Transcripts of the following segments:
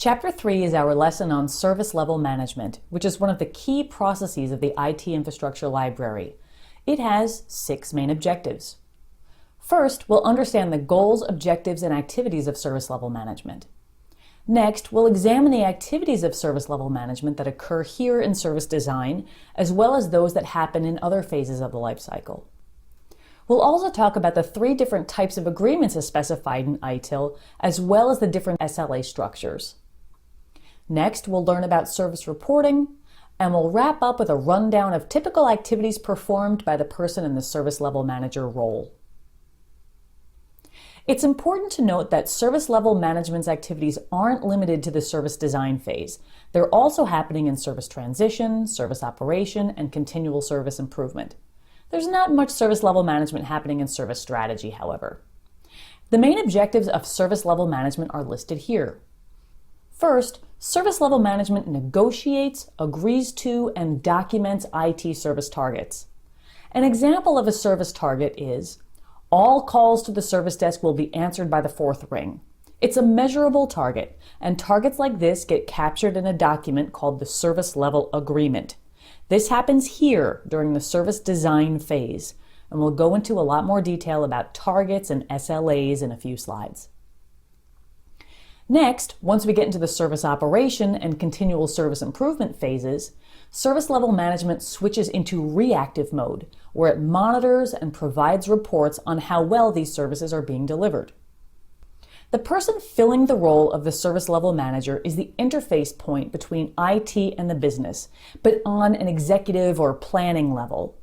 Chapter 3 is our lesson on service level management, which is one of the key processes of the IT infrastructure library. It has 6 main objectives. First, we'll understand the goals, objectives, and activities of service level management. Next, we'll examine the activities of service level management that occur here in service design, as well as those that happen in other phases of the lifecycle. We'll also talk about the 3 different types of agreements as specified in ITIL, as well as the different SLA structures. Next, we'll learn about service reporting, and we'll wrap up with a rundown of typical activities performed by the person in the service level manager role. It's important to note that service level management's activities aren't limited to the service design phase. They're also happening in service transition, service operation, and continual service improvement. There's not much service level management happening in service strategy, however. The main objectives of service level management are listed here. First, service level management negotiates, agrees to, and documents IT service targets. An example of a service target is, all calls to the service desk will be answered by the 4th ring. It's a measurable target, and targets like this get captured in a document called the Service Level Agreement. This happens here during the service design phase, and we'll go into a lot more detail about targets and SLAs in a few slides. Next, once we get into the service operation and continual service improvement phases, service level management switches into reactive mode, where it monitors and provides reports on how well these services are being delivered. The person filling the role of the service level manager is the interface point between IT and the business, but on an executive or planning level.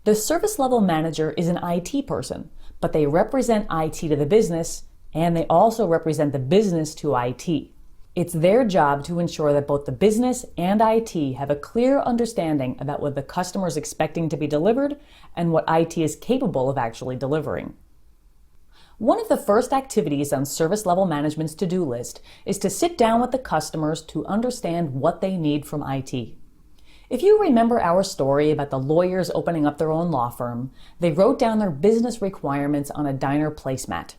The service level manager is an IT person, but they represent IT to the business, and they also represent the business to IT. It's their job to ensure that both the business and IT have a clear understanding about what the customer is expecting to be delivered and what IT is capable of actually delivering. One of the first activities on service level management's to-do list is to sit down with the customers to understand what they need from IT. If you remember our story about the lawyers opening up their own law firm, they wrote down their business requirements on a diner placemat.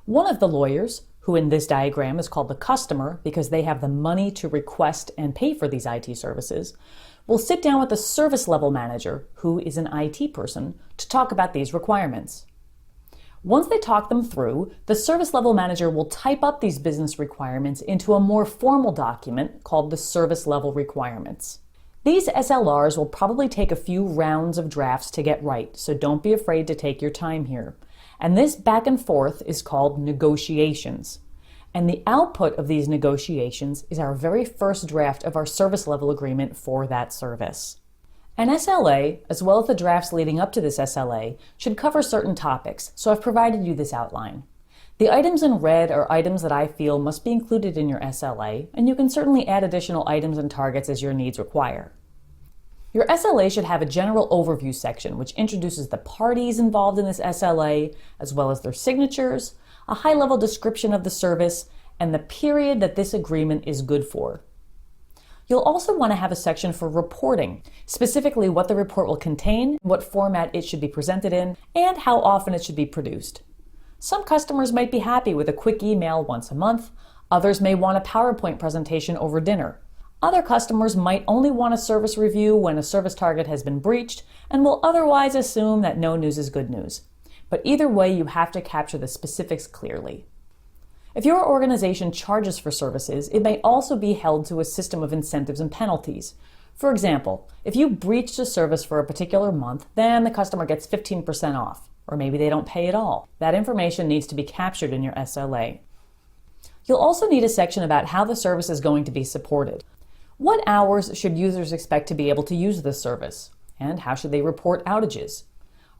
One of the lawyers, who in this diagram is called the customer because they have the money to request and pay for these IT services, will sit down with the service level manager, who is an IT person, to talk about these requirements. Once they talk them through, the service level manager will type up these business requirements into a more formal document called the service level requirements. These SLRs will probably take a few rounds of drafts to get right, so don't be afraid to take your time here. And this back and forth is called negotiations. And the output of these negotiations is our very first draft of our service level agreement for that service. An SLA, as well as the drafts leading up to this SLA, should cover certain topics, so I've provided you this outline. The items in red are items that I feel must be included in your SLA, and you can certainly add additional items and targets as your needs require. Your SLA should have a general overview section which introduces the parties involved in this SLA, as well as their signatures, a high-level description of the service, and the period that this agreement is good for. You'll also want to have a section for reporting, specifically what the report will contain, what format it should be presented in, and how often it should be produced. Some customers might be happy with a quick email once a month, others may want a PowerPoint presentation over dinner. Other customers might only want a service review when a service target has been breached and will otherwise assume that no news is good news. But either way, you have to capture the specifics clearly. If your organization charges for services, it may also be held to a system of incentives and penalties. For example, if you breached a service for a particular month, then the customer gets 15% off, or maybe they don't pay at all. That information needs to be captured in your SLA. You'll also need a section about how the service is going to be supported. What hours should users expect to be able to use this service? And how should they report outages?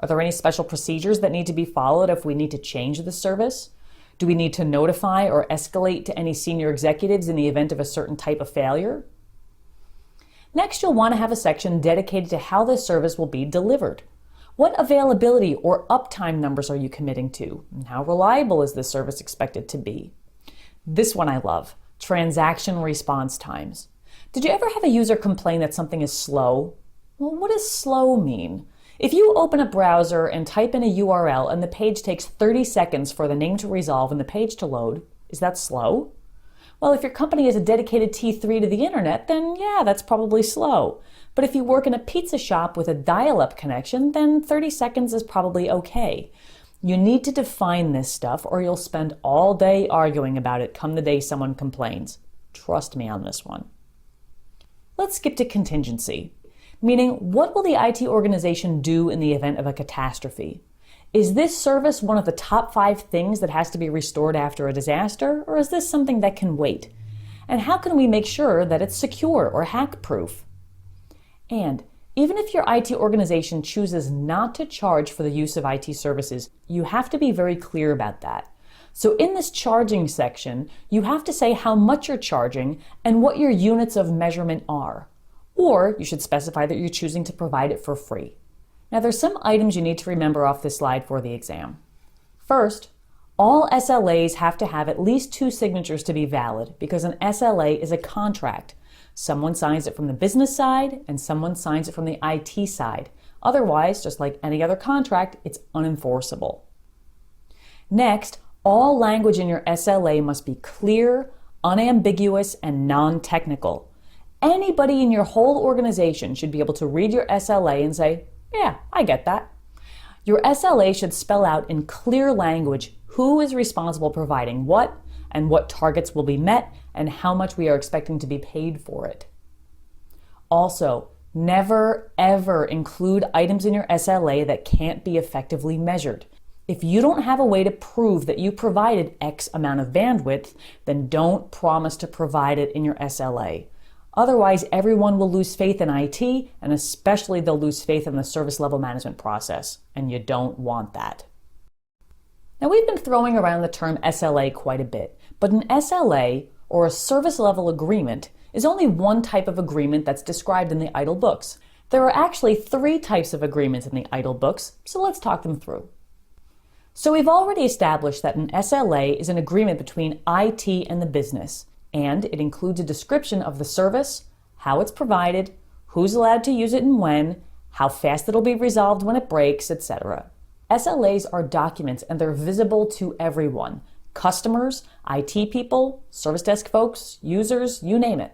Are there any special procedures that need to be followed if we need to change the service? Do we need to notify or escalate to any senior executives in the event of a certain type of failure? Next, you'll want to have a section dedicated to how this service will be delivered. What availability or uptime numbers are you committing to? And how reliable is this service expected to be? This one I love, transaction response times. Did you ever have a user complain that something is slow? Well, what does slow mean? If you open a browser and type in a URL and the page takes 30 seconds for the name to resolve and the page to load, is that slow? Well, if your company is a dedicated T3 to the internet, then yeah, that's probably slow. But if you work in a pizza shop with a dial-up connection, then 30 seconds is probably okay. You need to define this stuff or you'll spend all day arguing about it come the day someone complains. Trust me on this one. Let's skip to contingency, meaning what will the IT organization do in the event of a catastrophe? Is this service one of the top 5 things that has to be restored after a disaster, or is this something that can wait? And how can we make sure that it's secure or hack-proof? And even if your IT organization chooses not to charge for the use of IT services, you have to be very clear about that. So in this charging section, you have to say how much you're charging and what your units of measurement are. Or you should specify that you're choosing to provide it for free. Now there's some items you need to remember off this slide for the exam. First, all SLAs have to have at least 2 signatures to be valid because an SLA is a contract. Someone signs it from the business side and someone signs it from the IT side. Otherwise, just like any other contract, it's unenforceable. Next, all language in your SLA must be clear, unambiguous, and non-technical. Anybody in your whole organization should be able to read your SLA and say, yeah, I get that. Your SLA should spell out in clear language who is responsible providing what and what targets will be met and how much we are expecting to be paid for it. Also, never ever include items in your SLA that can't be effectively measured. If you don't have a way to prove that you provided X amount of bandwidth, then don't promise to provide it in your SLA. Otherwise, everyone will lose faith in IT, and especially they'll lose faith in the service level management process, and you don't want that. Now, we've been throwing around the term SLA quite a bit, but an SLA, or a service level agreement, is only one type of agreement that's described in the ITIL books. There are actually 3 types of agreements in the ITIL books, so let's talk them through. So we've already established that an SLA is an agreement between IT and the business, and it includes a description of the service, how it's provided, who's allowed to use it and when, how fast it'll be resolved when it breaks, etc. SLAs are documents and they're visible to everyone. Customers, IT people, service desk folks, users, you name it.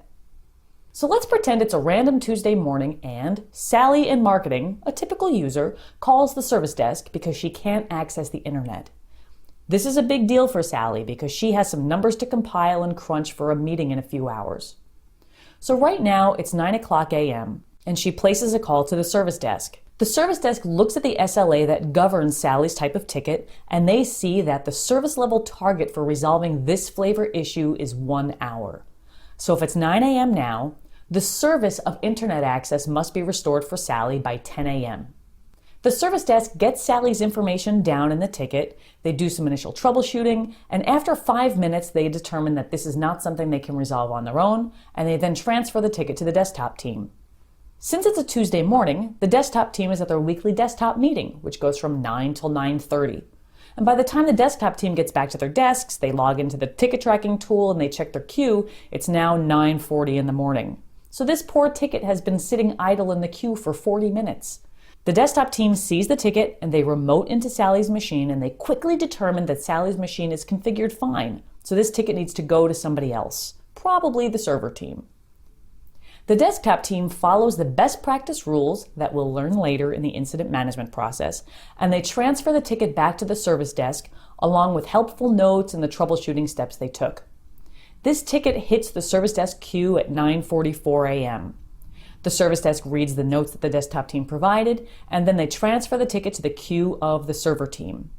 So let's pretend it's a random Tuesday morning and Sally in marketing, a typical user, calls the service desk because she can't access the internet. This is a big deal for Sally because she has some numbers to compile and crunch for a meeting in a few hours. So right now it's 9:00 a.m. and she places a call to the service desk. The service desk looks at the SLA that governs Sally's type of ticket and they see that the service level target for resolving this flavor issue is 1 hour. So if it's 9 a.m. now, the service of internet access must be restored for Sally by 10 a.m. The service desk gets Sally's information down in the ticket, they do some initial troubleshooting, and after 5 minutes they determine that this is not something they can resolve on their own, and they then transfer the ticket to the desktop team. Since it's a Tuesday morning, the desktop team is at their weekly desktop meeting, which goes from 9 till 9:30. And by the time the desktop team gets back to their desks, they log into the ticket tracking tool and they check their queue, it's now 9:40 in the morning. So this poor ticket has been sitting idle in the queue for 40 minutes. The desktop team sees the ticket and they remote into Sally's machine and they quickly determine that Sally's machine is configured fine, so this ticket needs to go to somebody else, probably the server team. The desktop team follows the best practice rules that we'll learn later in the incident management process, and they transfer the ticket back to the service desk along with helpful notes and the troubleshooting steps they took. This ticket hits the service desk queue at 9:44 a.m. The service desk reads the notes that the desktop team provided, and then they transfer the ticket to the queue of the server team.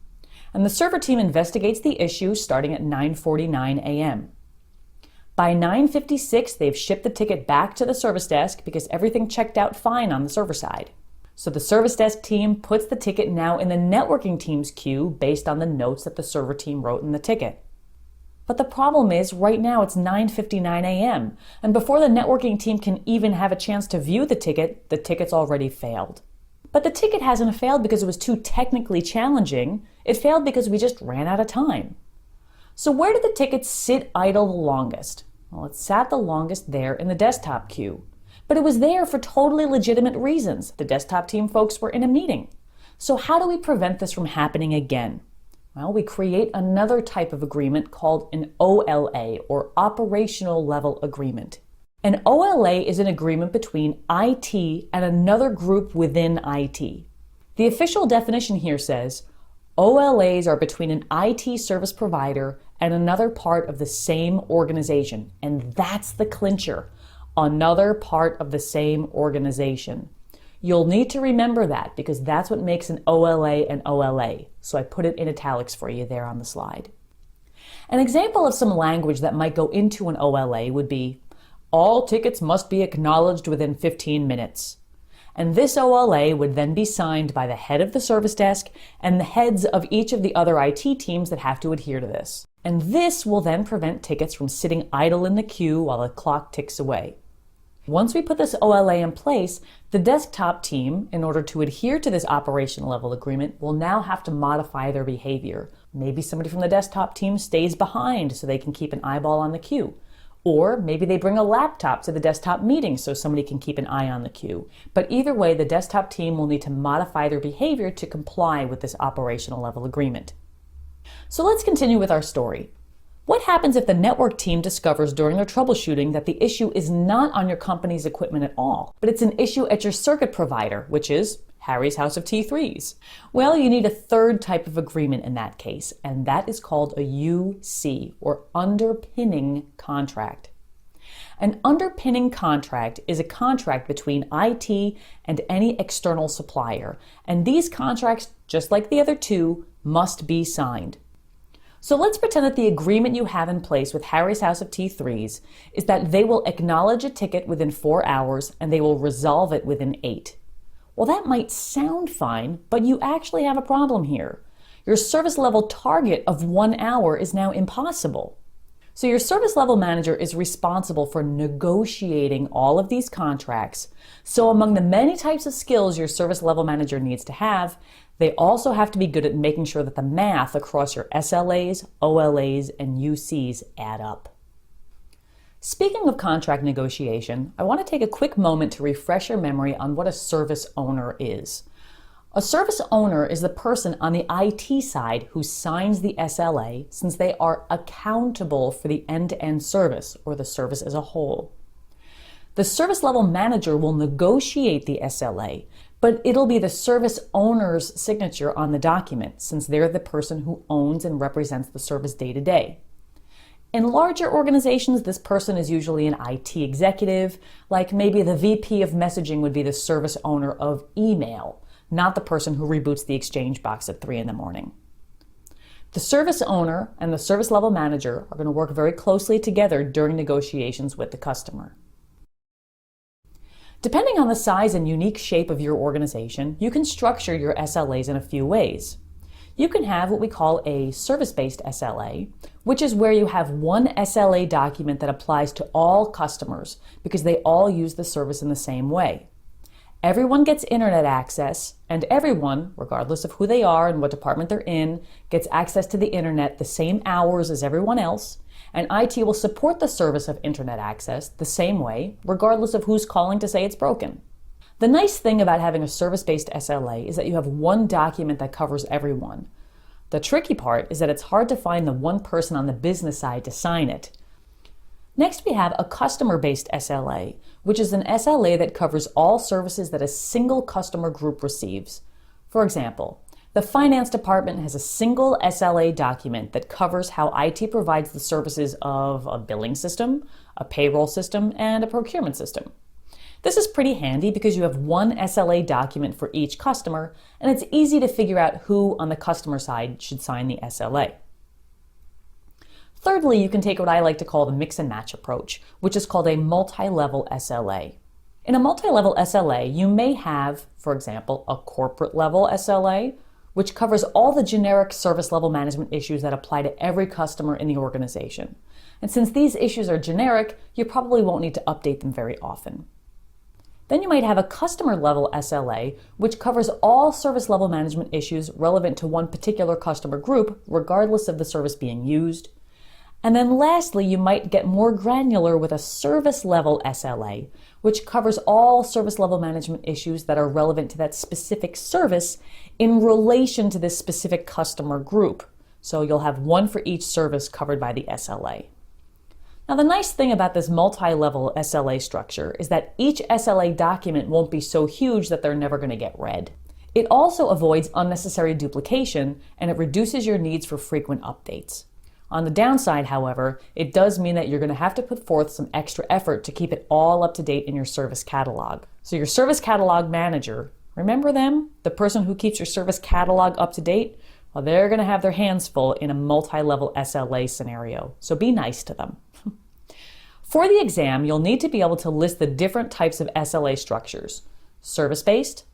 And the server team investigates the issue starting at 9:49 a.m. By 9:56, they've shipped the ticket back to the service desk because everything checked out fine on the server side. So the service desk team puts the ticket now in the networking team's queue based on the notes that the server team wrote in the ticket. But the problem is, right now it's 9:59 a.m., and before the networking team can even have a chance to view the ticket's already failed. But the ticket hasn't failed because it was too technically challenging, it failed because we just ran out of time. So where did the ticket sit idle the longest? Well, it sat the longest there in the desktop queue. But it was there for totally legitimate reasons. The desktop team folks were in a meeting. So how do we prevent this from happening again? Well, we create another type of agreement called an OLA, or Operational Level Agreement. An OLA is an agreement between IT and another group within IT. The official definition here says, OLAs are between an IT service provider and another part of the same organization. And that's the clincher, another part of the same organization. You'll need to remember that because that's what makes an OLA an OLA. So I put it in italics for you there on the slide. An example of some language that might go into an OLA would be, all tickets must be acknowledged within 15 minutes. And this OLA would then be signed by the head of the service desk and the heads of each of the other IT teams that have to adhere to this. And this will then prevent tickets from sitting idle in the queue while the clock ticks away. Once we put this OLA in place, the desktop team, in order to adhere to this operational level agreement, will now have to modify their behavior. Maybe somebody from the desktop team stays behind so they can keep an eyeball on the queue. Or maybe they bring a laptop to the desktop meeting so somebody can keep an eye on the queue. But either way, the desktop team will need to modify their behavior to comply with this operational level agreement. So let's continue with our story. What happens if the network team discovers during their troubleshooting that the issue is not on your company's equipment at all, but it's an issue at your circuit provider, which is Harry's House of T3s? Well, you need a third type of agreement in that case, and that is called a UC, or underpinning contract. An underpinning contract is a contract between IT and any external supplier, and these contracts, just like the other two, must be signed. So let's pretend that the agreement you have in place with Harry's House of T3s is that they will acknowledge a ticket within 4 hours and they will resolve it within 8. Well, that might sound fine, but you actually have a problem here. Your service level target of 1 hour is now impossible. So your service level manager is responsible for negotiating all of these contracts. So among the many types of skills your service level manager needs to have, they also have to be good at making sure that the math across your SLAs, OLAs, and UCs add up. Speaking of contract negotiation, I want to take a quick moment to refresh your memory on what a service owner is. A service owner is the person on the IT side who signs the SLA, since they are accountable for the end-to-end service, or the service as a whole. The service level manager will negotiate the SLA, but it'll be the service owner's signature on the document, since they're the person who owns and represents the service day to day. In larger organizations, this person is usually an IT executive, like maybe the VP of messaging would be the service owner of email, not the person who reboots the Exchange box at 3 in the morning. The service owner and the service level manager are going to work very closely together during negotiations with the customer. Depending on the size and unique shape of your organization, you can structure your SLAs in a few ways. You can have what we call a service-based SLA, which is where you have one SLA document that applies to all customers because they all use the service in the same way. Everyone gets internet access, and everyone, regardless of who they are and what department they're in, gets access to the internet the same hours as everyone else, and IT will support the service of internet access the same way, regardless of who's calling to say it's broken. The nice thing about having a service-based SLA is that you have one document that covers everyone. The tricky part is that it's hard to find the one person on the business side to sign it. Next, we have a customer-based SLA, which is an SLA that covers all services that a single customer group receives. For example, the finance department has a single SLA document that covers how IT provides the services of a billing system, a payroll system, and a procurement system. This is pretty handy because you have one SLA document for each customer, and it's easy to figure out who on the customer side should sign the SLA. Thirdly, you can take what I like to call the mix and match approach, which is called a multi-level SLA. In a multi-level SLA, you may have, for example, a corporate level SLA, which covers all the generic service level management issues that apply to every customer in the organization. And since these issues are generic, you probably won't need to update them very often. Then you might have a customer level SLA, which covers all service level management issues relevant to one particular customer group, regardless of the service being used. And then lastly, you might get more granular with a service level SLA, which covers all service level management issues that are relevant to that specific service in relation to this specific customer group. So you'll have one for each service covered by the SLA. Now, the nice thing about this multi-level SLA structure is that each SLA document won't be so huge that they're never going to get read. It also avoids unnecessary duplication, and it reduces your needs for frequent updates. On the downside, however, it does mean that you're going to have to put forth some extra effort to keep it all up to date in your service catalog. So your service catalog manager, remember them? The person who keeps your service catalog up to date? Well, they're going to have their hands full in a multi-level SLA scenario, so be nice to them. For the exam, you'll need to be able to list the different types of SLA structures: service-based,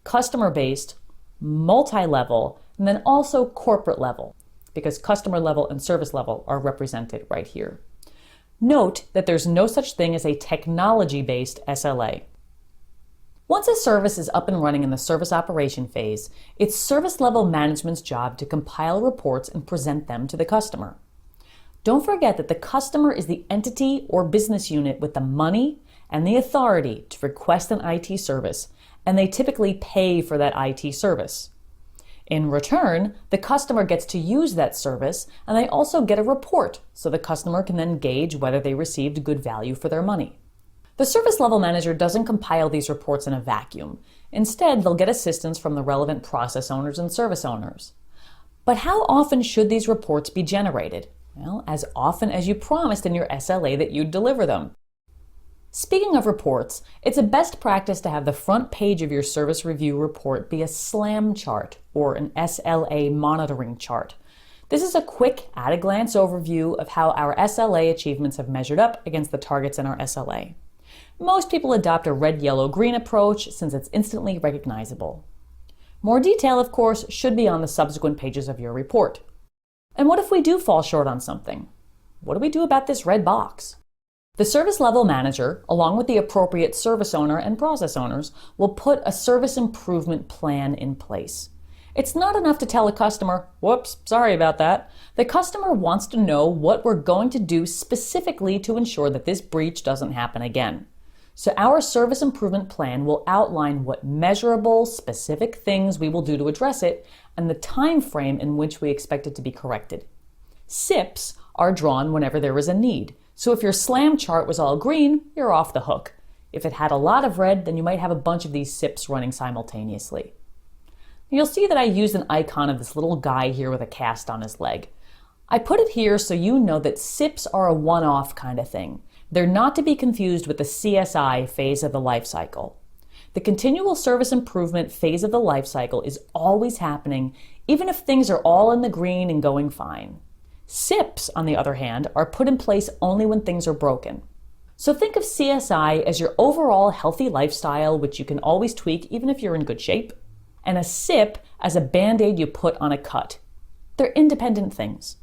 customer-based, multi-level, and then also corporate level, because customer level and service level are represented right here. Note that there's no such thing as a technology-based SLA. Once a service is up and running in the service operation phase, it's service level management's job to compile reports and present them to the customer. Don't forget that the customer is the entity or business unit with the money and the authority to request an IT service, and they typically pay for that IT service. In return, the customer gets to use that service, and they also get a report, so the customer can then gauge whether they received good value for their money. The service level manager doesn't compile these reports in a vacuum. Instead, they'll get assistance from the relevant process owners and service owners. But how often should these reports be generated? Well, as often as you promised in your SLA that you'd deliver them. Speaking of reports, it's a best practice to have the front page of your service review report be a SLAM chart, or an SLA monitoring chart. This is a quick, at-a-glance overview of how our SLA achievements have measured up against the targets in our SLA. Most people adopt a red, yellow, green approach since it's instantly recognizable. More detail, of course, should be on the subsequent pages of your report. And what if we do fall short on something? What do we do about this red box? The service level manager, along with the appropriate service owner and process owners, will put a service improvement plan in place. It's not enough to tell a customer, whoops, sorry about that. The customer wants to know what we're going to do specifically to ensure that this breach doesn't happen again. So our service improvement plan will outline what measurable, specific things we will do to address it and the time frame in which we expect it to be corrected. SIPs are drawn whenever there is a need. So if your SLAM chart was all green, you're off the hook. If it had a lot of red, then you might have a bunch of these SIPs running simultaneously. You'll see that I used an icon of this little guy here with a cast on his leg. I put it here so you know that SIPs are a one-off kind of thing. They're not to be confused with the CSI phase of the life cycle. The continual service improvement phase of the life cycle is always happening, even if things are all in the green and going fine. SIPs, on the other hand, are put in place only when things are broken. So think of CSI as your overall healthy lifestyle, which you can always tweak even if you're in good shape, and a SIP as a band-aid you put on a cut. They're independent things.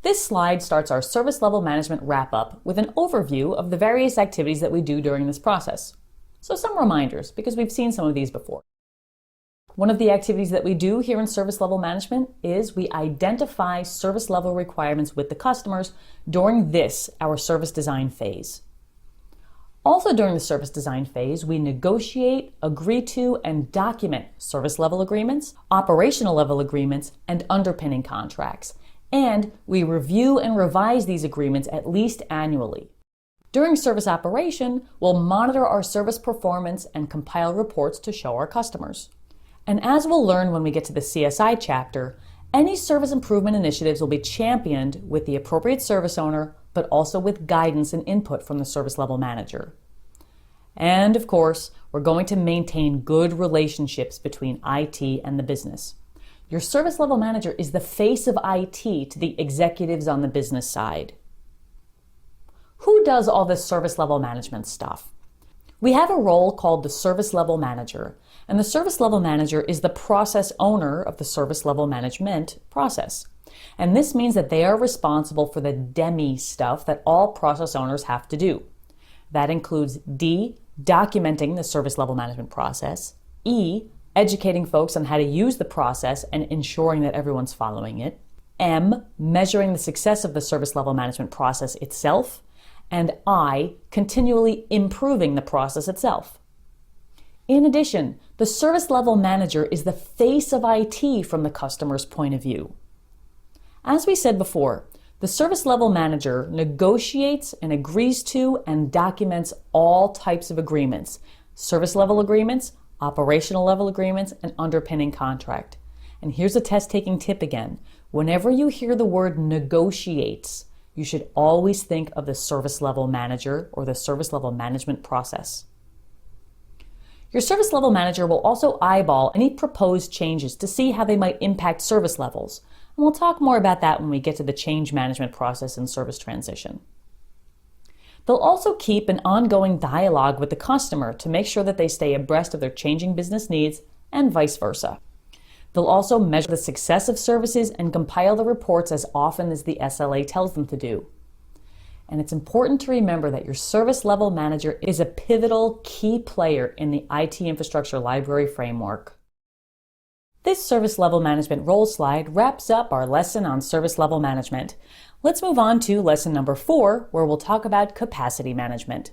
This slide starts our service level management wrap-up with an overview of the various activities that we do during this process. So some reminders, because we've seen some of these before. One of the activities that we do here in service level management is we identify service level requirements with the customers during this, our service design phase. Also during the service design phase, we negotiate, agree to, and document service level agreements, operational level agreements, and underpinning contracts. And we review and revise these agreements at least annually. During service operation, we'll monitor our service performance and compile reports to show our customers. And as we'll learn when we get to the CSI chapter, any service improvement initiatives will be championed with the appropriate service owner, but also with guidance and input from the service level manager. And of course, we're going to maintain good relationships between IT and the business. Your service level manager is the face of IT to the executives on the business side. Who does all this service level management stuff? We have a role called the service level manager, and the service level manager is the process owner of the service level management process. And this means that they are responsible for the DEMI stuff that all process owners have to do. That includes D, documenting the service level management process, E, educating folks on how to use the process and ensuring that everyone's following it, M, measuring the success of the service level management process itself, and I, continually improving the process itself. In addition, the service level manager is the face of IT from the customer's point of view. As we said before, the service level manager negotiates and agrees to and documents all types of agreements, service level agreements, operational level agreements, and underpinning contract. And here's a test-taking tip again. Whenever you hear the word negotiates, you should always think of the service level manager or the service level management process. Your service level manager will also eyeball any proposed changes to see how they might impact service levels. And we'll talk more about that when we get to the change management process and service transition. They'll also keep an ongoing dialogue with the customer to make sure that they stay abreast of their changing business needs and vice versa. They'll also measure the success of services and compile the reports as often as the SLA tells them to do. And it's important to remember that your service level manager is a pivotal key player in the IT infrastructure library framework. This service level management role slide wraps up our lesson on service level management. Let's move on to lesson number 4, where we'll talk about capacity management.